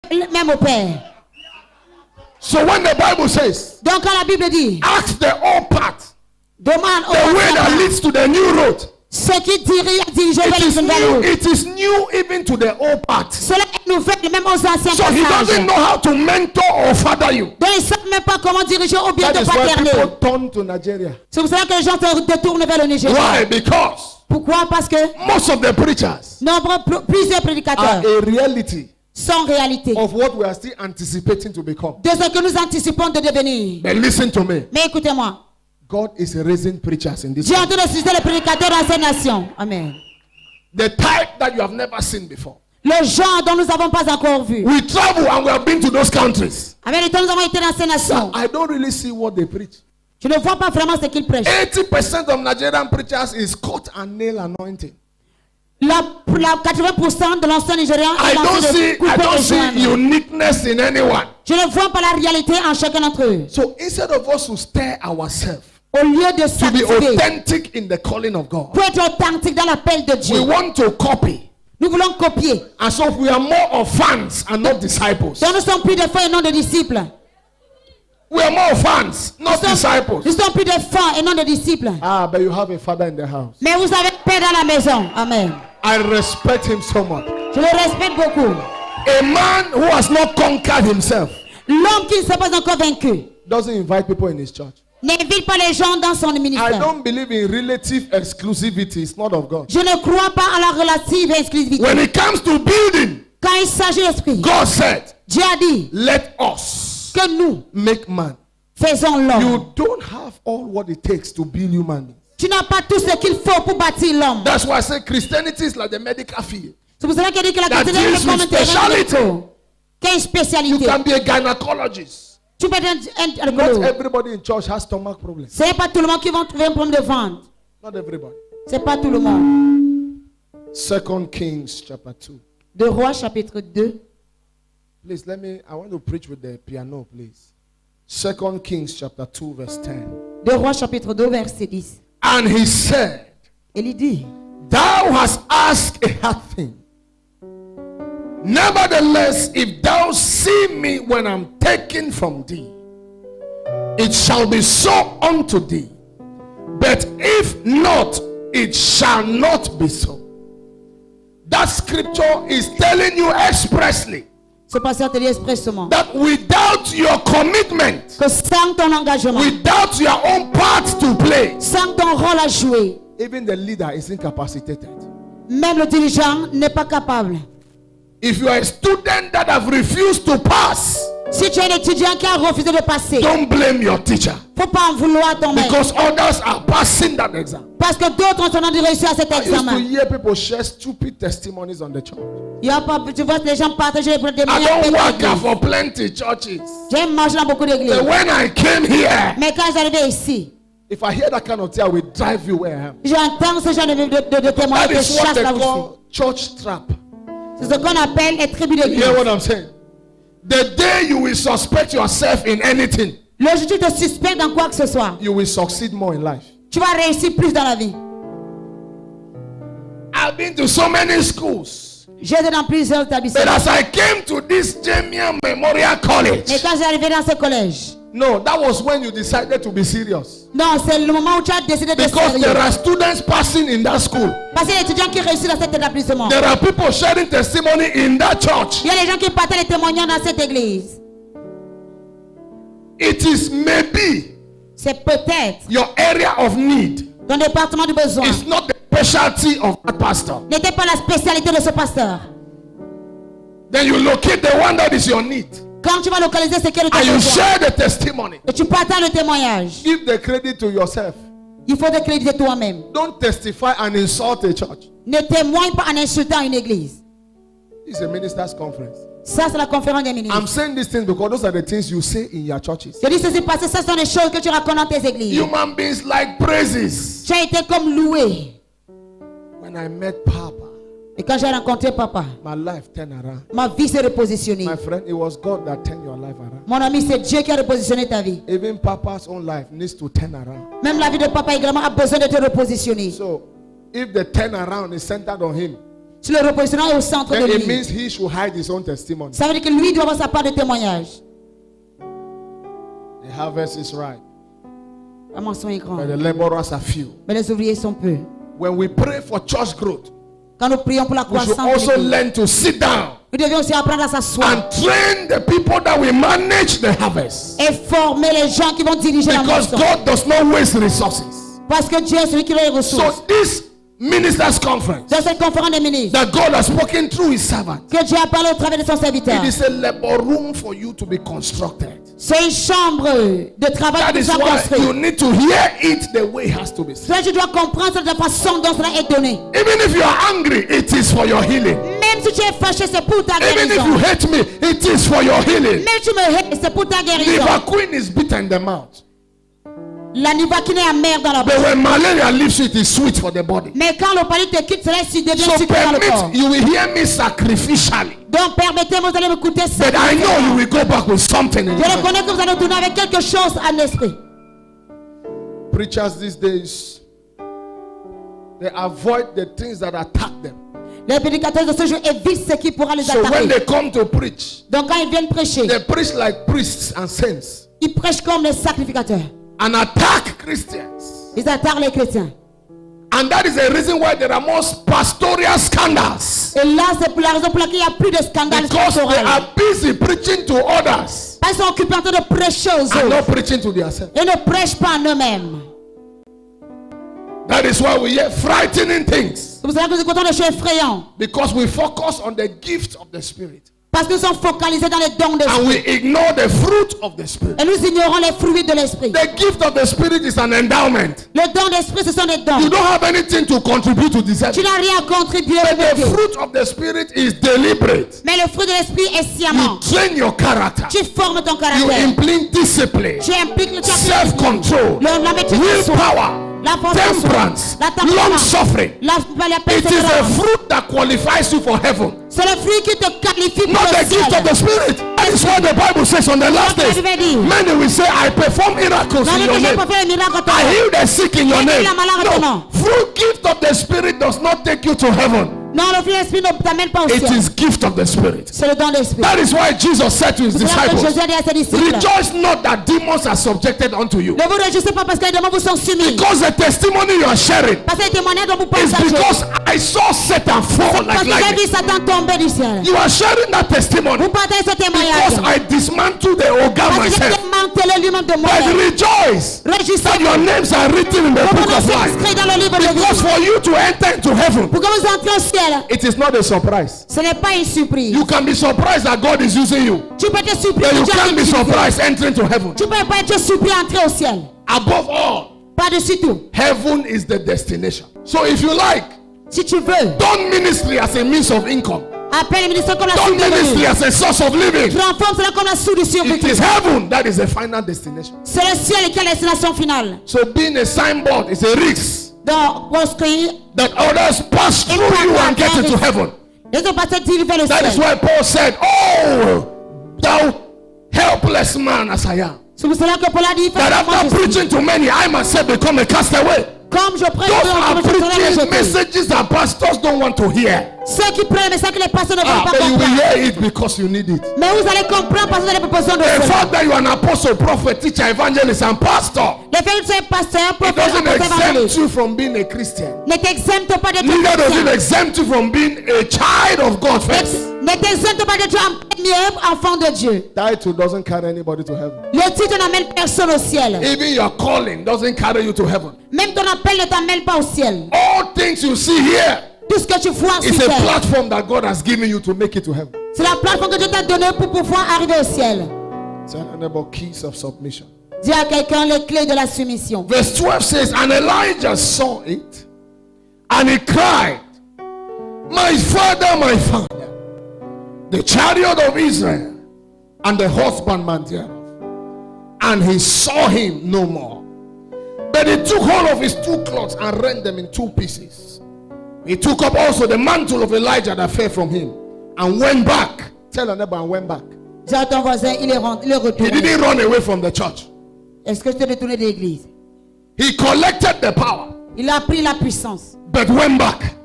même au Père. So when the Bible says, Donc quand la Bible dit, ask the old path, demande au the way that leads to the new road. ce qui dirige vers les nouvelles routes. It is new even to the old path. Cela est nouvelle même aux anciens So he doesn't know passages. how to mentor or father you. Donc ils ne savent même pas comment diriger ou bien That te is why paterner. people turn to Nigeria. C'est pour cela que les gens se détournent vers le Nigeria. Why? Because Pourquoi? Parce que most of the preachers plusieurs are prédicateurs a reality sont réalité of what we are still anticipating to become. de ce que nous anticipons de devenir. But listen to me. Mais écoutez-moi, God is raising preachers in this Dieu est en country. train de susciter les prédicateurs dans ces nations. Amen. The type that you have never seen before. Le genre dont nous n'avons pas encore vu. We travel and we have been to those countries. Avec le temps, nous avons été dans ces nations. I don't really see what they preach. Je ne vois pas vraiment ce qu'ils prêchent. 80% of Nigerian preachers is cut and nail anointing. La 80% de l'ancien Nigérian I est don't lancé de see couper et joindre. uniqueness in anyone. Je ne vois pas la réalité en chacun d'entre eux. So instead of us to stir ourselves Au lieu de to be s'activer authentic in the calling of God, pour être authentique dans l'appel de we Dieu, want to copy. nous voulons copier. And so we are more of fans and not disciples. Donc nous sommes plus de fans et non de disciples. We are more of fans, not disciples. Nous sommes plus de fans et non de disciples. Ah, but you have a father in the house. Mais vous avez paix dans la maison. Amen. I respect him so much. Je le respecte beaucoup. A man who has not conquered himself L'homme qui ne s'est pas encore vaincu doesn't invite people in his church. n'invite pas les gens dans son I ministère. don't believe in relative exclusivity. It's not of God. Je ne crois pas à la relative exclusivité. When it comes to building, Quand il s'agit d'esprit, God said, Dieu a dit let us que nous make man. faisons l'homme. You don't have all what it takes to build human beings. Tu n'as pas tout ce qu'il faut pour bâtir l'homme. That's why I say Christianity is like the medical field. C'est pour cela qu'il dit que la That chrétienté deals est comme un with terrain speciality. médical. Quelle You spécialité? can be a gynecologist. Tu peux être un Not gynécologue. everybody in church has stomach problems. Ce n'est pas tout le monde qui va trouver un problème de ventre. Not everybody. Ce n'est pas tout le monde. 2 Kings chapter 2. De Rois chapitre 2. Please I want to preach with the piano, please. 2 Kings chapter 2 verse 10. De Rois chapitre 2 verset 10. And he said, Il dit, thou hast asked a hard thing. Nevertheless, if thou see me when I'm taken from thee, it shall be so unto thee. But if not, it shall not be so. That scripture is telling you expressly ce pasteur te dit expressément that without your commitment, que sans ton engagement, without your own part to play, sans ton rôle à jouer, even the leader is incapacitated. même le dirigeant n'est pas capable. If you are a student that have refused to pass, Si tu es un étudiant qui a refusé de passer, don't blame your teacher, faut pas en vouloir ton maître. because others are passing that exam. Parce que d'autres ont train de réussir à cet I used to examen. hear people share stupid testimonies on the church. Il y a pas, tu vois les gens partager les I témoignages. don't work for plenty churches. J'ai marché dans beaucoup d'églises. But when I came here, Mais quand j'arrivais ici, if I hear that kind of thing, I will drive you where I am. j'entends ce genre de That témoignages de is what chasse they là aussi. call church trap. C'est ce qu'on appelle les tribus You d'église. hear what I'm saying? The day you will suspect yourself in anything, Le jour où tu te suspectes dans quoi que ce soit, you will succeed more in life. tu vas réussir plus dans la vie. I've been to so many schools. J'ai été dans plusieurs But établissements. as I came to this Jamia Memorial College, Mais quand j'arrivais dans ce collège, no, that was when you decided to be serious. non, c'est le moment où tu as décidé de Because sérieux. there are students passing in that school. Parce qu'il y a des étudiants qui réussissent dans cet établissement. There are people sharing testimony in that church. Il y a des gens qui partagent les témoignages dans cette église. It is maybe C'est peut-être your area of need. ton département de besoin. It's not the specialty of that pastor. N'était pas la spécialité de ce pasteur. Then you locate the one that is your need. Quand tu vas localiser ce qui est le And you besoin, share the testimony. et tu partages le témoignage, Give the credit to yourself. il faut te créditer toi-même. Don't testify and insult a church. Ne témoigne pas en insultant une église. It's a ministers' conference. Ça, c'est la conférence des ministres. I'm saying these things because those are the things you say in your churches. Je dis ceci parce que ce sont des choses que tu racontes dans tes églises. Human beings like praises. Tu as été comme loué. When I met Papa, Et quand j'ai rencontré papa, my life turned around. ma vie s'est repositionnée. My friend, it was God that turned your life around. Mon ami, c'est Dieu qui a repositionné ta vie. Even Papa's own life needs to turn around. Même la vie de papa également a besoin de te repositionner. So, if the turnaround is centered on him, sur le repositionnement et au centre de then it lui. means he should hide his own testimony. Ça veut dire que lui doit avoir sa part de témoignage. The harvest is right, La moisson est grande, but the laborers are few. mais les ouvriers sont peu. When we pray for church growth, Quand nous prions pour la we should croissance, also de l'Église, learn to sit down nous devions aussi apprendre à s'asseoir and train the people that will manage the harvest. et former les gens qui vont diriger la Because moisson. God does not waste resources. Parce que Dieu est celui qui a les ressources. So this ministers' conference Dans cette conférence des ministres, that God has spoken through his servant, que Dieu a parlé au travers de son serviteur, it is a labor room for you to be constructed. c'est une chambre de travail That qui is soit why you construite. need to hear it the way it has to be said. Cela, tu dois comprendre de la façon dont cela est donné. Even if you are angry, it is for your healing. Même si tu es fâché, c'est pour ta Even if guérison. you hate me, it is for your healing. Même si tu me hais, c'est pour ta guérison. Liver queen is bitter in the mouth, La nivaquine est amère dans la but bouche. when malaria leaves you, it is sweet for the body. Mais quand le palais te quitte, cela devient So sucré dans le corps. permit, you will hear me sacrificially, Donc permettez-moi, vous allez m'écouter ça. but I know you will go back with something in Je your reconnais que vous allez tourner avec quelque chose en esprit. Preachers these days, they avoid the things that attack them. Les prédicateurs de ce jour évitent ce qui pourra les So when attaquer. they come to preach, Donc quand ils viennent prêcher, they preach like priests and saints ils prêchent comme les sacrificateurs. and attack Christians. Ils attaquent les chrétiens. And that is the reason why there are more pastoral scandals. Et là, c'est pour la raison pour laquelle il n'y a plus de scandales Because they pastoraux. are busy preaching to others Parce qu'ils sont occupés en train de prêcher aux and autres. not preaching to themselves. Ils ne prêchent pas en eux-mêmes. That is why we hear frightening things. C'est pour cela que nous écoutons des choses effrayantes. Because we focus on the gift of the Spirit Parce que nous sommes focalisés dans les dons de and l'esprit. we ignore the fruit of the Spirit. Et nous ignorons les fruits de l'esprit. The gift of the Spirit is an endowment. Les dons d'esprit, ce sont des dons. You don't have anything to contribute to this. Tu n'as rien à contribuer But avec the Dieu. fruit of the Spirit is deliberate. Mais le fruit de l'esprit est You sciemment. train your character. Tu formes ton You caractère. implement discipline, Tu impliques le self-control, la maîtrise de soi. willpower, La force de soi. temperance, La tempérance. long-suffering. La It is the persévérance. fruit that qualifies you for heaven, C'est le fruit qui te qualifie pour not le the gift of ciel. the Spirit. That is why the Bible says on the last days, many will say, I perform miracles Non, in ne your te name. pas faire les miracles à ton I nom. heal the sick in your Guéris name. la malade à ton No, nom. fruit gift of the Spirit does not take you to heaven. Non, le fruit de l'esprit ne t'amène pas au It ciel. is gift of the Spirit. C'est le don de l'esprit. That is why Jesus said to his C'est là que disciples, Jésus a dit à ses disciples, rejoice not that demons are subjected unto you. ne vous réjouissez pas parce que les démons vous sont soumis. Because the testimony you are sharing Parce que les témoignages dont vous is partagez, because I saw Satan fall parce like que j'ai lightning. vu Satan tomber du ciel. You are sharing that testimony Vous partagez ce because témoignage. I dismantled the organ Parce que j'ai myself. démantelé lui-même de But moi-même. rejoice that Réjouissez-vous. your names are written in the Vos book noms of sont life. inscrits dans le livre de Because vie. for you to enter into heaven, Pour que vous entrez au ciel, it is not a surprise. ce n'est pas une surprise. You can be surprised that God is using you, Tu peux être surpris. but you que Dieu a can't be utilisé. surprised entering to heaven. Tu peux pas être surpris à entrer au ciel. Above all, Par-dessus tout. heaven is the destination. So if you like, Si tu veux, don't ministry as a means of income. appelle le ministère comme la Don't source de ministry revenu. as a source of living. Transforme cela comme la source de It survie. is heaven that is the final destination. C'est le ciel qui est la destination finale. So being a signboard is a risk Donc, proscrire, that others pass through you and get into heaven. les autres passent dirigent vers le That is ciel. why Paul said, oh, thou helpless man as I am, C'est pour cela que Paul a dit, that after preaching to many, I myself become a castaway. comme je prêche, Those are je serai preaching rejeté. messages that pastors don't want to hear. Ceux qui prennent le message que les pasteurs ne veulent pas But you will comprendre. hear it because you need it. Mais vous allez comprendre parce que vous avez besoin de The cela. fact that you are an apostle, prophet, teacher, evangelist, and pastor, Le fait que tu es pasteur, it prophète, doesn't apôtre, exempt évangéliste, you from being a Christian. ne t'exempte pas d'être Neither does it chrétien. exempt you from being a child of God first. Ne t'exempte pas d'être en premier enfant de Dieu. Title doesn't carry anybody to heaven. Le titre n'amène personne au ciel. Even your calling doesn't carry you to heaven. Même ton appel ne t'amène pas au ciel. All things you see here Tout ce que tu vois sur is a terre, platform that God has given you to make it to heaven. c'est la plateforme que Dieu t'a donnée pour pouvoir arriver au ciel. Tell about keys of submission. Dis à quelqu'un les clés de la soumission. Verse 12 says, and Elijah saw it, and he cried, my father, the chariot of Israel, and the husbandman thereof. And he saw him no more. But he took hold of his two cloths and rent them in two pieces. He took up also the mantle of Elijah that fell from him, and went back. Tell your neighbor, and went back. Dis à ton voisin, il est He retourné. didn't run away from the church. Est-ce que tu es retourné de l'église? He collected the power, Il a pris la puissance. but went back.